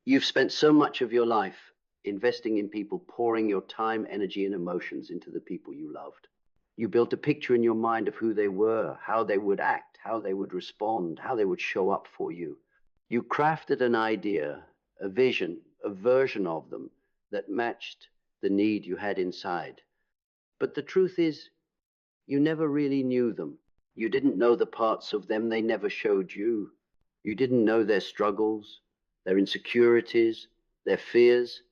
You've spent so much of your life investing in people, pouring your time, energy, and emotions into the people you loved. You built a picture in your mind of who they were, how they would act, how they would respond, how they would show up for you. You crafted an idea, a vision, a version of them that matched the need you had inside. But the truth is, you never really knew them. You didn't know the parts of them they never showed you. You didn't know their struggles, their insecurities, their fears.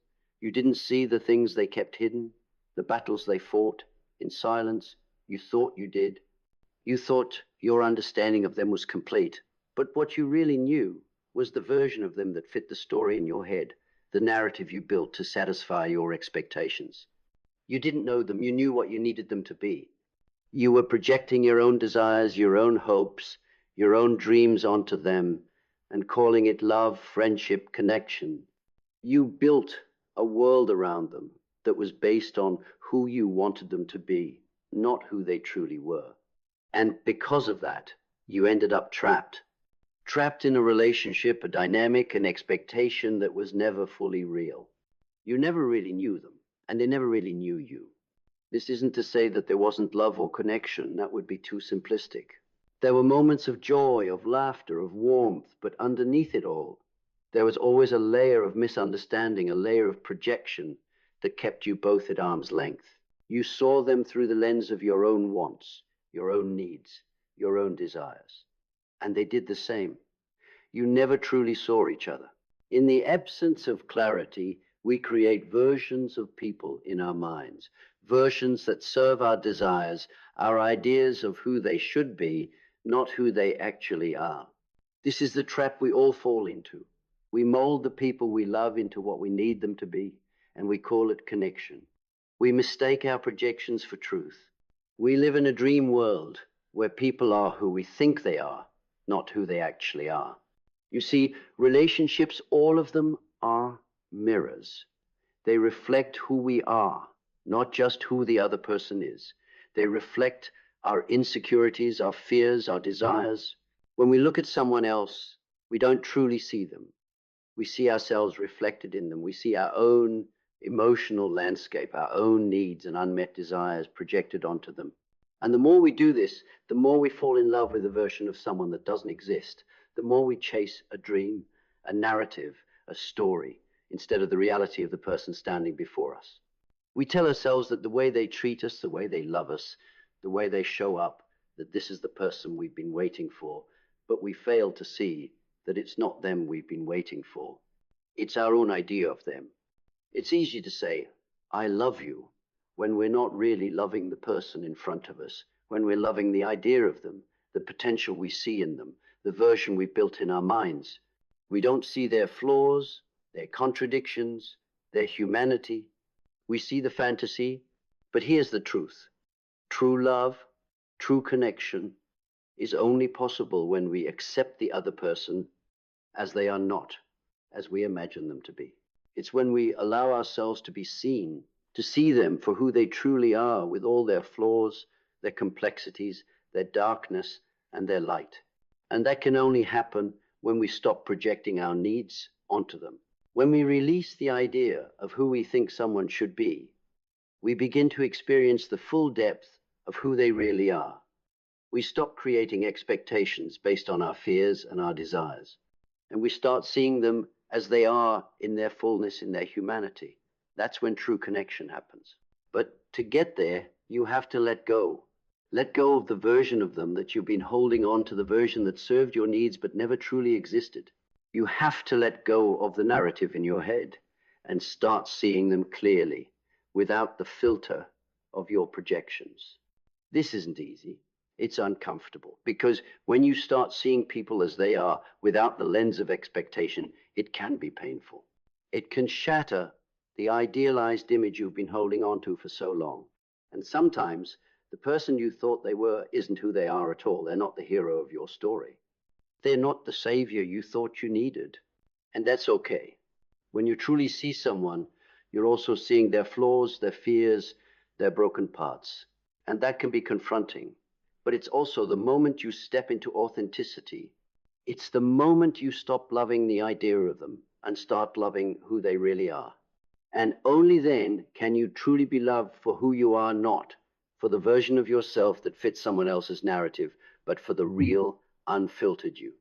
You didn't see the things they kept hidden, the battles they fought in silence. You thought you did. You thought your understanding of them was complete. But what you really knew was the version of them that fit the story in your head, the narrative you built to satisfy your expectations. You didn't know them. You knew what you needed them to be. You were projecting your own desires, your own hopes, your own dreams onto them and calling it love, friendship, connection. You built a world around them that was based on who you wanted them to be, not who they truly were. And because of that, you ended up trapped in a relationship, a dynamic, an expectation that was never fully real. You never really knew them, and they never really knew you. This isn't to say that there wasn't love or connection. That would be too simplistic. There were moments of joy, of laughter, of warmth, but underneath it all, there was always a layer of misunderstanding, a layer of projection that kept you both at arm's length. You saw them through the lens of your own wants, your own needs, your own desires. And they did the same. You never truly saw each other. In the absence of clarity, we create versions of people in our minds, versions that serve our desires, our ideas of who they should be, not who they actually are. This is the trap we all fall into. We mold the people we love into what we need them to be, and we call it connection. We mistake our projections for truth. We live in a dream world where people are who we think they are, not who they actually are. You see, relationships, all of them are mirrors. They reflect who we are, not just who the other person is. They reflect our insecurities, our fears, our desires. When we look at someone else, we don't truly see them. We see ourselves reflected in them. We see our own emotional landscape, our own needs and unmet desires projected onto them. And the more we do this, the more we fall in love with a version of someone that doesn't exist. The more we chase a dream, a narrative, a story, instead of the reality of the person standing before us. We tell ourselves that the way they treat us, the way they love us, the way they show up, that this is the person we've been waiting for, but we fail to see that it's not them we've been waiting for. It's our own idea of them. It's easy to say, I love you, when we're not really loving the person in front of us, when we're loving the idea of them, the potential we see in them, the version we built in our minds. We don't see their flaws, their contradictions, their humanity. We see the fantasy, but here's the truth. True love, true connection is only possible when we accept the other person as they are not, as we imagine them to be. It's when we allow ourselves to be seen, to see them for who they truly are, with all their flaws, their complexities, their darkness, and their light. And that can only happen when we stop projecting our needs onto them. When we release the idea of who we think someone should be, we begin to experience the full depth of who they really are. We stop creating expectations based on our fears and our desires, and we start seeing them as they are in their fullness, in their humanity. That's when true connection happens. But to get there, you have to let go. Let go of the version of them that you've been holding on to, the version that served your needs but never truly existed. You have to let go of the narrative in your head and start seeing them clearly without the filter of your projections. This isn't easy. It's uncomfortable because when you start seeing people as they are without the lens of expectation, it can be painful. It can shatter the idealized image you've been holding on to for so long. And sometimes the person you thought they were isn't who they are at all. They're not the hero of your story. They're not the savior you thought you needed. And that's okay. When you truly see someone, you're also seeing their flaws, their fears, their broken parts. And that can be confronting. But it's also the moment you step into authenticity. It's the moment you stop loving the idea of them and start loving who they really are. And only then can you truly be loved for who you are, not for the version of yourself that fits someone else's narrative, but for the real, unfiltered you.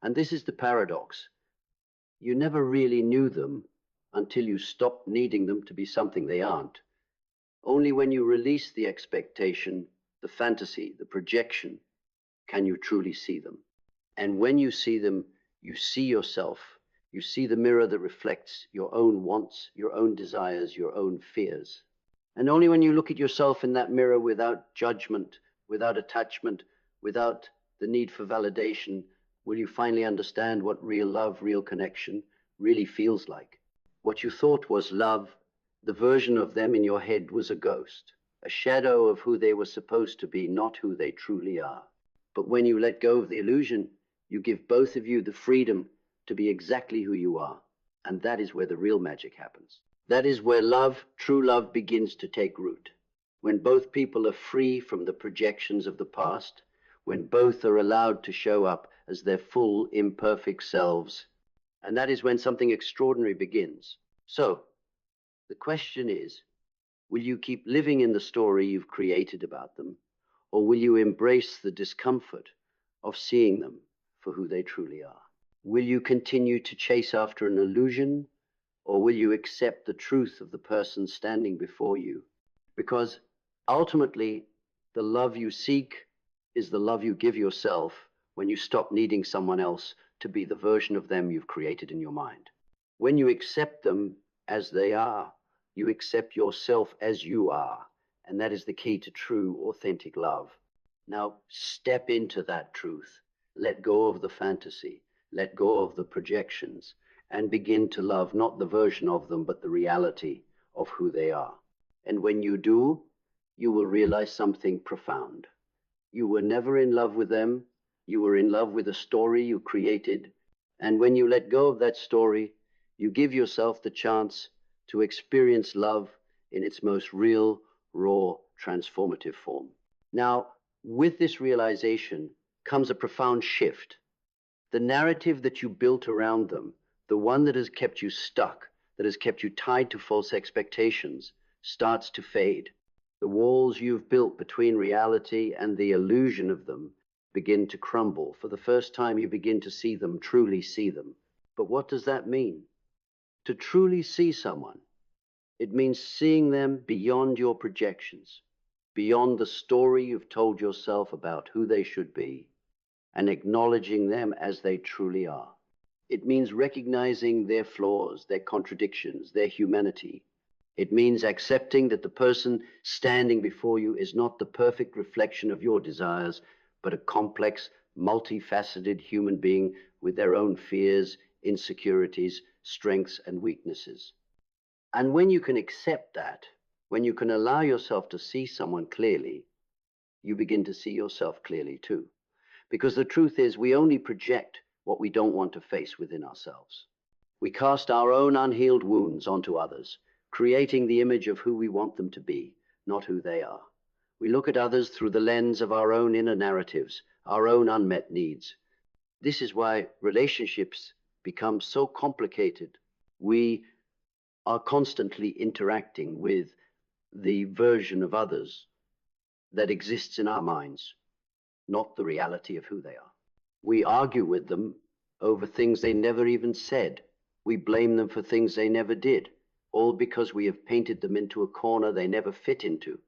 And this is the paradox. You never really knew them until you stopped needing them to be something they aren't. Only when you release the expectation, the fantasy, the projection, can you truly see them. And when you see them, you see yourself. You see the mirror that reflects your own wants, your own desires, your own fears. And only when you look at yourself in that mirror without judgment, without attachment, without the need for validation, will you finally understand what real love, real connection really feels like. What you thought was love, the version of them in your head was a ghost, a shadow of who they were supposed to be, not who they truly are. But when you let go of the illusion, you give both of you the freedom to be exactly who you are. And that is where the real magic happens. That is where love, true love, begins to take root. When both people are free from the projections of the past, when both are allowed to show up as their full, imperfect selves. And that is when something extraordinary begins. So, the question is, will you keep living in the story you've created about them, or will you embrace the discomfort of seeing them for who they truly are? Will you continue to chase after an illusion, or will you accept the truth of the person standing before you? Because ultimately, the love you seek is the love you give yourself when you stop needing someone else to be the version of them you've created in your mind. When you accept them as they are, you accept yourself as you are, and that is the key to true, authentic love. Now, step into that truth. Let go of the fantasy. Let go of the projections and begin to love not the version of them, but the reality of who they are. And when you do, you will realize something profound. You were never in love with them. You were in love with a story you created. And when you let go of that story, you give yourself the chance to experience love in its most real, raw, transformative form. Now, with this realization comes a profound shift. The narrative that you built around them, the one that has kept you stuck, that has kept you tied to false expectations, starts to fade. The walls you've built between reality and the illusion of them begin to crumble. For the first time, you begin to see them, truly see them. But what does that mean? To truly see someone, it means seeing them beyond your projections, beyond the story you've told yourself about who they should be, and acknowledging them as they truly are. It means recognizing their flaws, their contradictions, their humanity. It means accepting that the person standing before you is not the perfect reflection of your desires, but a complex, multifaceted human being with their own fears, insecurities, strengths, and weaknesses. And when you can accept that, when you can allow yourself to see someone clearly, you begin to see yourself clearly too. Because the truth is, we only project what we don't want to face within ourselves. We cast our own unhealed wounds onto others, creating the image of who we want them to be, not who they are. We look at others through the lens of our own inner narratives, our own unmet needs. This is why relationships become so complicated. We are constantly interacting with the version of others that exists in our minds, not the reality of who they are. We argue with them over things they never even said. We blame them for things they never did, all because we have painted them into a corner they never fit into.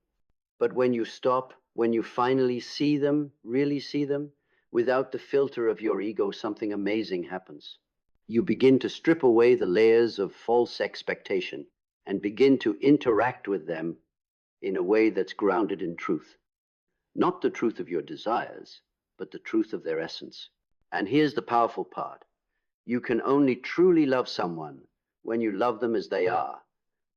But when you stop, when you finally see them, really see them, without the filter of your ego, something amazing happens. You begin to strip away the layers of false expectation and begin to interact with them in a way that's grounded in truth. Not the truth of your desires, but the truth of their essence. And here's the powerful part. You can only truly love someone when you love them as they are,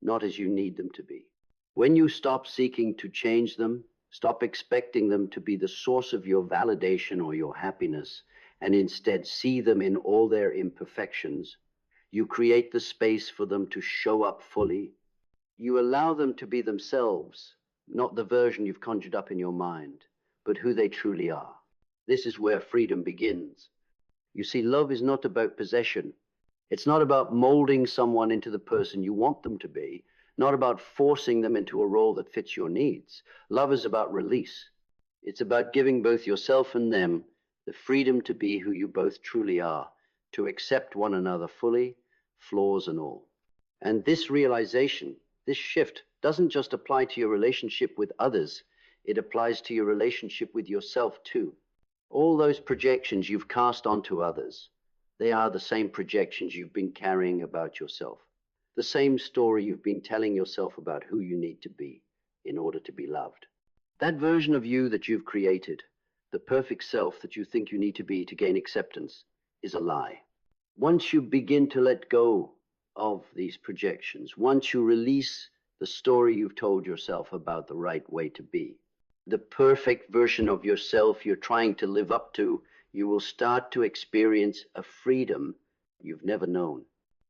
not as you need them to be. When you stop seeking to change them, stop expecting them to be the source of your validation or your happiness, and instead see them in all their imperfections, you create the space for them to show up fully. You allow them to be themselves, not the version you've conjured up in your mind, but who they truly are. This is where freedom begins. You see, love is not about possession. It's not about molding someone into the person you want them to be, not about forcing them into a role that fits your needs. Love is about release. It's about giving both yourself and them the freedom to be who you both truly are, to accept one another fully, flaws and all. And this realization, this shift, doesn't just apply to your relationship with others, it applies to your relationship with yourself too. All those projections you've cast onto others, they are the same projections you've been carrying about yourself, the same story you've been telling yourself about who you need to be in order to be loved. That version of you that you've created, the perfect self that you think you need to be to gain acceptance, is a lie. Once you begin to let go of these projections, once you release the story you've told yourself about the right way to be, the perfect version of yourself you're trying to live up to, you will start to experience a freedom you've never known.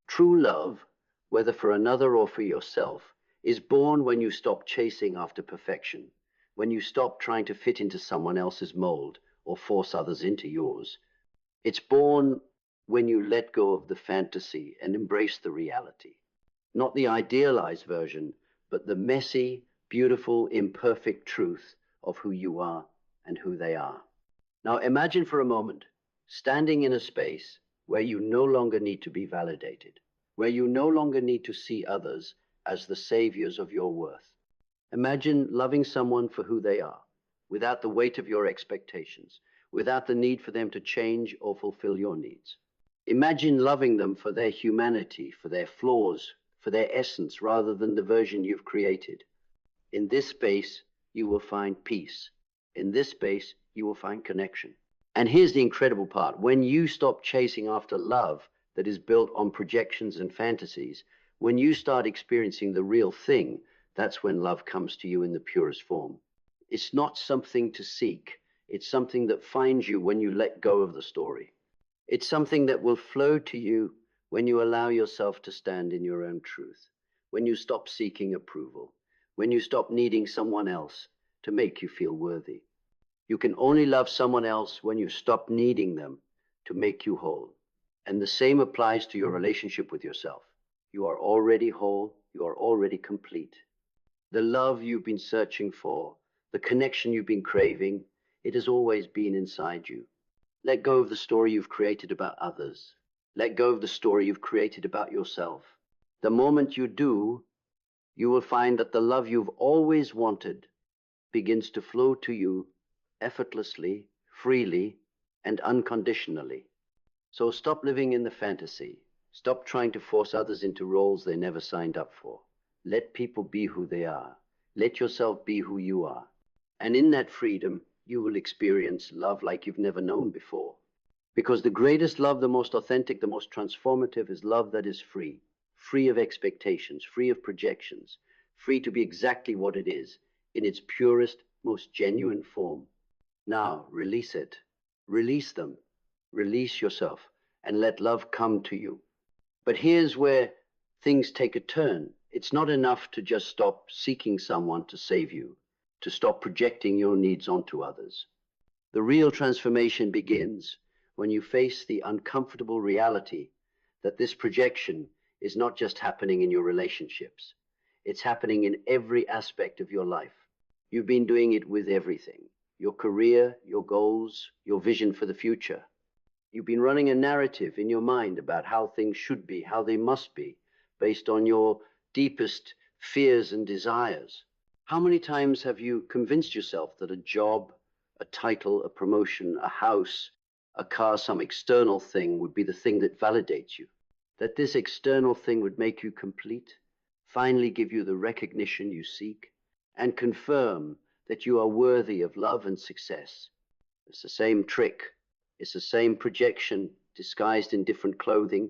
True love, whether for another or for yourself, is born when you stop chasing after perfection, when you stop trying to fit into someone else's mold or force others into yours. It's born when you let go of the fantasy and embrace the reality. Not the idealized version, but the messy, beautiful, imperfect truth of who you are and who they are. Now imagine for a moment standing in a space where you no longer need to be validated, where you no longer need to see others as the saviors of your worth. Imagine loving someone for who they are, without the weight of your expectations, without the need for them to change or fulfill your needs. Imagine loving them for their humanity, for their flaws, for their essence, rather than the version you've created. In this space, you will find peace. In this space, you will find connection. And here's the incredible part. When you stop chasing after love that is built on projections and fantasies, when you start experiencing the real thing, that's when love comes to you in the purest form. It's not something to seek. It's something that finds you when you let go of the story. It's something that will flow to you when you allow yourself to stand in your own truth, when you stop seeking approval, when you stop needing someone else to make you feel worthy. You can only love someone else when you stop needing them to make you whole. And the same applies to your relationship with yourself. You are already whole. You are already complete. The love you've been searching for, the connection you've been craving, it has always been inside you. Let go of the story you've created about others. Let go of the story you've created about yourself. The moment you do, you will find that the love you've always wanted begins to flow to you effortlessly, freely, and unconditionally. So stop living in the fantasy. Stop trying to force others into roles they never signed up for. Let people be who they are. Let yourself be who you are. And in that freedom, you will experience love like you've never known before. Because the greatest love, the most authentic, the most transformative is love that is free. Free of expectations, free of projections, free to be exactly what it is, in its purest, most genuine form. Now, release it. Release them. Release yourself and let love come to you. But here's where things take a turn. It's not enough to just stop seeking someone to save you, to stop projecting your needs onto others. The real transformation begins when you face the uncomfortable reality that this projection is not just happening in your relationships. It's happening in every aspect of your life. You've been doing it with everything. Your career, your goals, your vision for the future. You've been running a narrative in your mind about how things should be, how they must be, based on your deepest fears and desires. How many times have you convinced yourself that a job, a title, a promotion, a house, a car, some external thing would be the thing that validates you? That this external thing would make you complete, finally give you the recognition you seek, and confirm that you are worthy of love and success. It's the same trick. It's the same projection disguised in different clothing.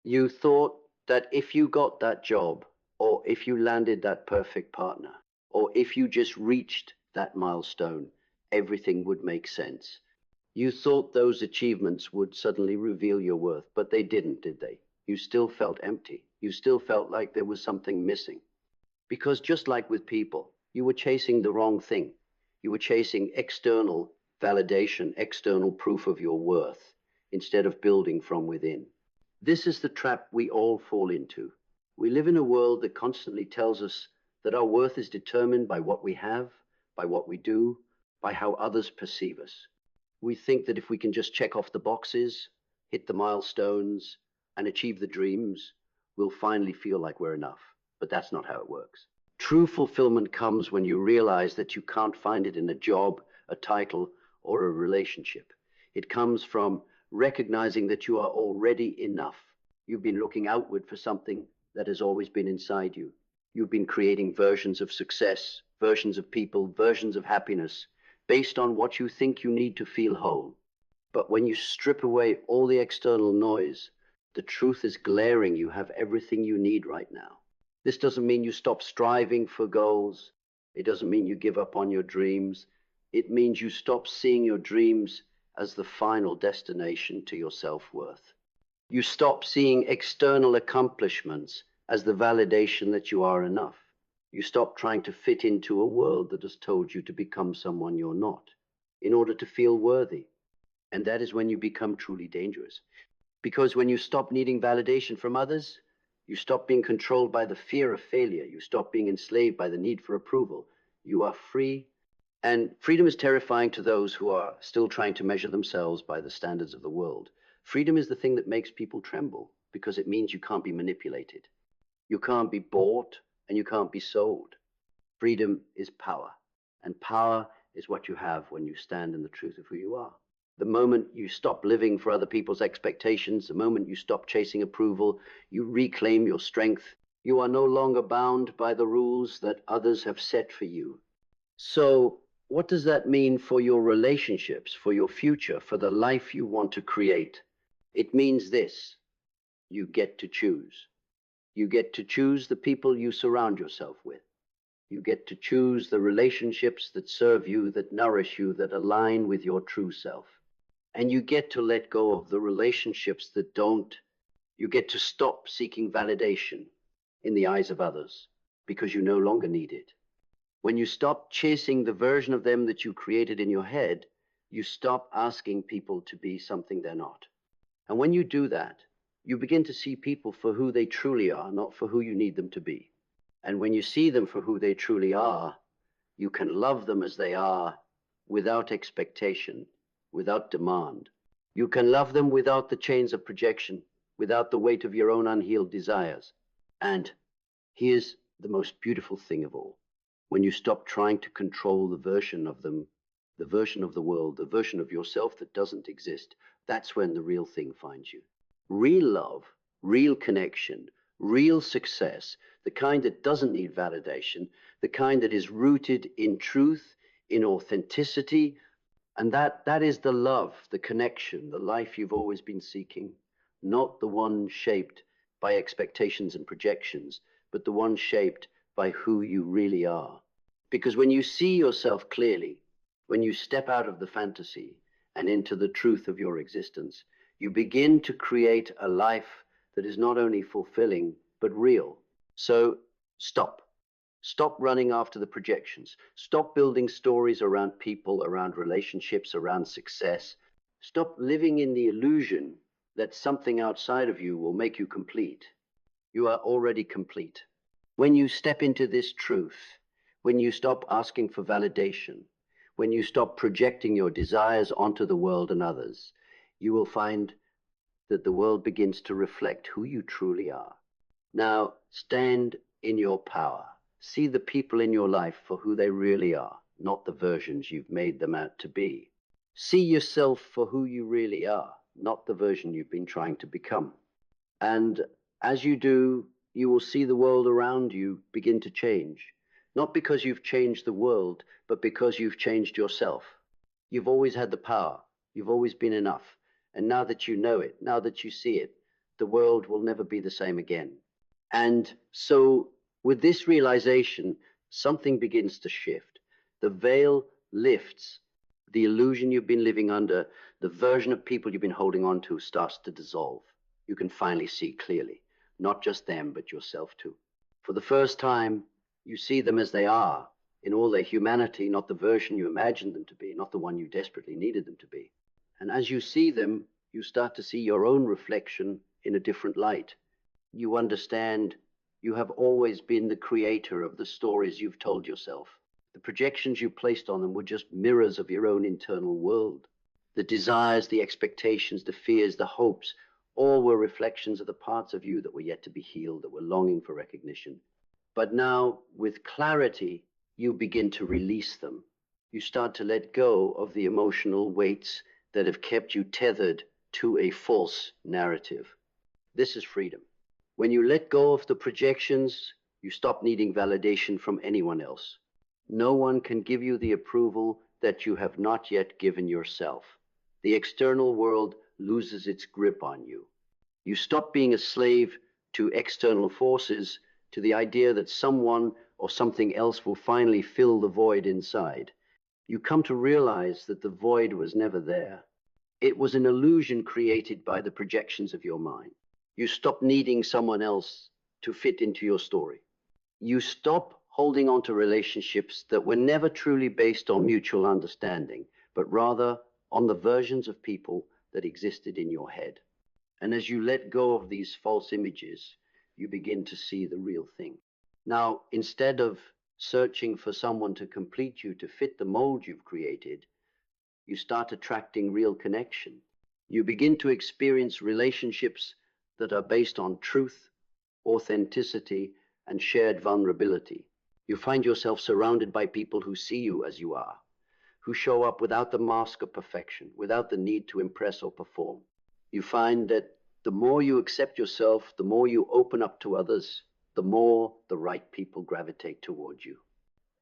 You thought that if you got that job, or if you landed that perfect partner, or if you just reached that milestone, everything would make sense. You thought those achievements would suddenly reveal your worth, but they didn't, did they? You still felt empty. You still felt like there was something missing. Because just like with people, you were chasing the wrong thing. You were chasing external validation, external proof of your worth, instead of building from within. This is the trap we all fall into. We live in a world that constantly tells us that our worth is determined by what we have, by what we do, by how others perceive us. We think that if we can just check off the boxes, hit the milestones, and achieve the dreams, we'll finally feel like we're enough. But that's not how it works. True fulfillment comes when you realize that you can't find it in a job, a title, or a relationship. It comes from recognizing that you are already enough. You've been looking outward for something that has always been inside you. You've been creating versions of success, versions of people, versions of happiness, based on what you think you need to feel whole. But when you strip away all the external noise, the truth is glaring. You have everything you need right now. This doesn't mean you stop striving for goals. It doesn't mean you give up on your dreams. It means you stop seeing your dreams as the final destination to your self-worth. You stop seeing external accomplishments as the validation that you are enough. You stop trying to fit into a world that has told you to become someone you're not in order to feel worthy. And that is when you become truly dangerous. Because when you stop needing validation from others, you stop being controlled by the fear of failure. You stop being enslaved by the need for approval. You are free. And freedom is terrifying to those who are still trying to measure themselves by the standards of the world. Freedom is the thing that makes people tremble because it means you can't be manipulated. You can't be bought and you can't be sold. Freedom is power. And power is what you have when you stand in the truth of who you are. The moment you stop living for other people's expectations, the moment you stop chasing approval, you reclaim your strength. You are no longer bound by the rules that others have set for you. So, what does that mean for your relationships, for your future, for the life you want to create? It means this: you get to choose. You get to choose the people you surround yourself with. You get to choose the relationships that serve you, that nourish you, that align with your true self. And you get to let go of the relationships that don't. You get to stop seeking validation in the eyes of others because you no longer need it. When you stop chasing the version of them that you created in your head, you stop asking people to be something they're not. And when you do that, you begin to see people for who they truly are, not for who you need them to be. And when you see them for who they truly are, you can love them as they are without expectation, without demand. You can love them without the chains of projection, without the weight of your own unhealed desires. And here's the most beautiful thing of all. When you stop trying to control the version of them, the version of the world, the version of yourself that doesn't exist, that's when the real thing finds you. Real love, real connection, real success, the kind that doesn't need validation, the kind that is rooted in truth, in authenticity, and that is the love, the connection, the life you've always been seeking, not the one shaped by expectations and projections, but the one shaped by who you really are. Because when you see yourself clearly, when you step out of the fantasy and into the truth of your existence, you begin to create a life that is not only fulfilling, but real. So stop. Stop running after the projections. Stop building stories around people, around relationships, around success. Stop living in the illusion that something outside of you will make you complete. You are already complete. When you step into this truth, when you stop asking for validation, when you stop projecting your desires onto the world and others, you will find that the world begins to reflect who you truly are. Now, stand in your power. See the people in your life for who they really are, not the versions you've made them out to be. See yourself for who you really are, not the version you've been trying to become. And as you do, you will see the world around you begin to change. Not because you've changed the world, but because you've changed yourself. You've always had the power. You've always been enough. And now that you know it, now that you see it, the world will never be the same again. And so with this realization, something begins to shift. The veil lifts. The illusion you've been living under, the version of people you've been holding on to starts to dissolve. You can finally see clearly, not just them, but yourself too. For the first time, you see them as they are, in all their humanity, not the version you imagined them to be, not the one you desperately needed them to be. And as you see them, you start to see your own reflection in a different light. You understand you have always been the creator of the stories you've told yourself. The projections you placed on them were just mirrors of your own internal world. The desires, the expectations, the fears, the hopes, all were reflections of the parts of you that were yet to be healed, that were longing for recognition. But now, with clarity, you begin to release them. You start to let go of the emotional weights that have kept you tethered to a false narrative. This is freedom. When you let go of the projections, you stop needing validation from anyone else. No one can give you the approval that you have not yet given yourself. The external world loses its grip on you. You stop being a slave to external forces, to the idea that someone or something else will finally fill the void inside. You come to realize that the void was never there. It was an illusion created by the projections of your mind. You stop needing someone else to fit into your story. You stop holding on to relationships that were never truly based on mutual understanding, but rather on the versions of people that existed in your head. And as you let go of these false images, you begin to see the real thing. Now, instead of searching for someone to complete you, to fit the mold you've created, you start attracting real connection. You begin to experience relationships that are based on truth, authenticity, and shared vulnerability. You find yourself surrounded by people who see you as you are, who show up without the mask of perfection, without the need to impress or perform. You find that the more you accept yourself, the more you open up to others, the more the right people gravitate towards you.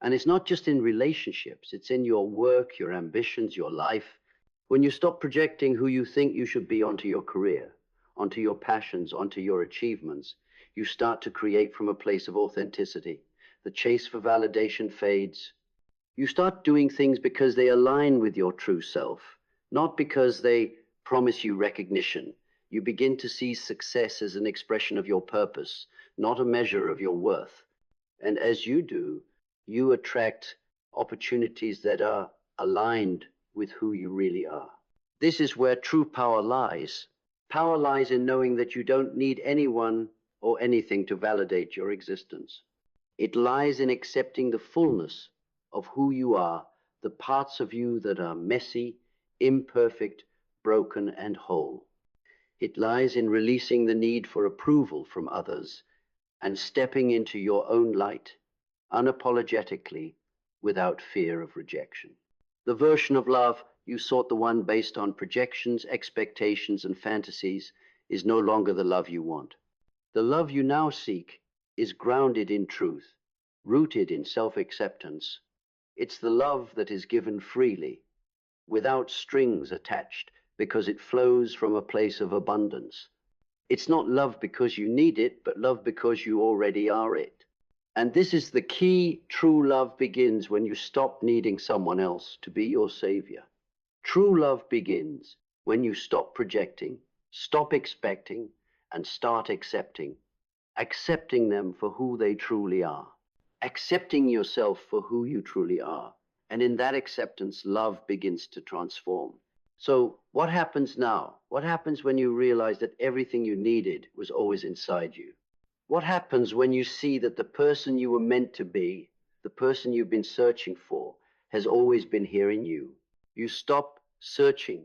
And it's not just in relationships, it's in your work, your ambitions, your life. When you stop projecting who you think you should be onto your career, onto your passions, onto your achievements, you start to create from a place of authenticity. The chase for validation fades. You start doing things because they align with your true self, not because they promise you recognition. You begin to see success as an expression of your purpose, not a measure of your worth. And as you do, you attract opportunities that are aligned with who you really are. This is where true power lies. Power lies in knowing that you don't need anyone or anything to validate your existence. It lies in accepting the fullness of who you are, the parts of you that are messy, imperfect, broken, and whole. It lies in releasing the need for approval from others and stepping into your own light, unapologetically, without fear of rejection. The version of love you sought, the one based on projections, expectations, and fantasies, is no longer the love you want. The love you now seek is grounded in truth, rooted in self-acceptance. It's the love that is given freely, without strings attached, because it flows from a place of abundance. It's not love because you need it, but love because you already are it. And this is the key. True love begins when you stop needing someone else to be your savior. True love begins when you stop projecting, stop expecting, and start accepting. Accepting them for who they truly are. Accepting yourself for who you truly are. And in that acceptance, love begins to transform. So what happens now? What happens when you realize that everything you needed was always inside you? What happens when you see that the person you were meant to be, the person you've been searching for, has always been here in you? You stop searching.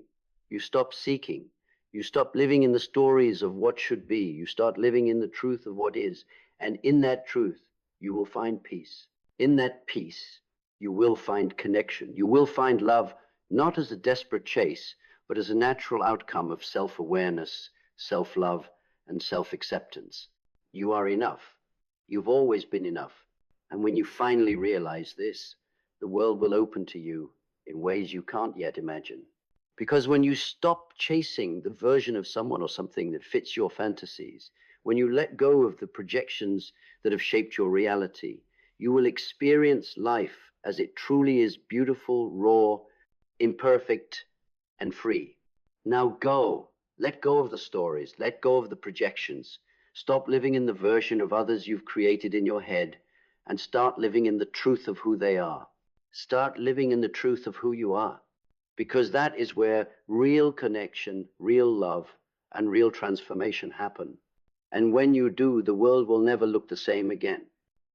You stop seeking. You stop living in the stories of what should be. You start living in the truth of what is. And in that truth, you will find peace. In that peace, you will find connection. You will find love, not as a desperate chase, but as a natural outcome of self-awareness, self-love, and self-acceptance. You are enough. You've always been enough. And when you finally realize this, the world will open to you in ways you can't yet imagine. Because when you stop chasing the version of someone or something that fits your fantasies, when you let go of the projections that have shaped your reality, you will experience life as it truly is: beautiful, raw, imperfect, and free. Now go. Let go of the stories. Let go of the projections. Stop living in the version of others you've created in your head and start living in the truth of who they are. Start living in the truth of who you are, because that is where real connection, real love, and real transformation happen. And when you do, the world will never look the same again.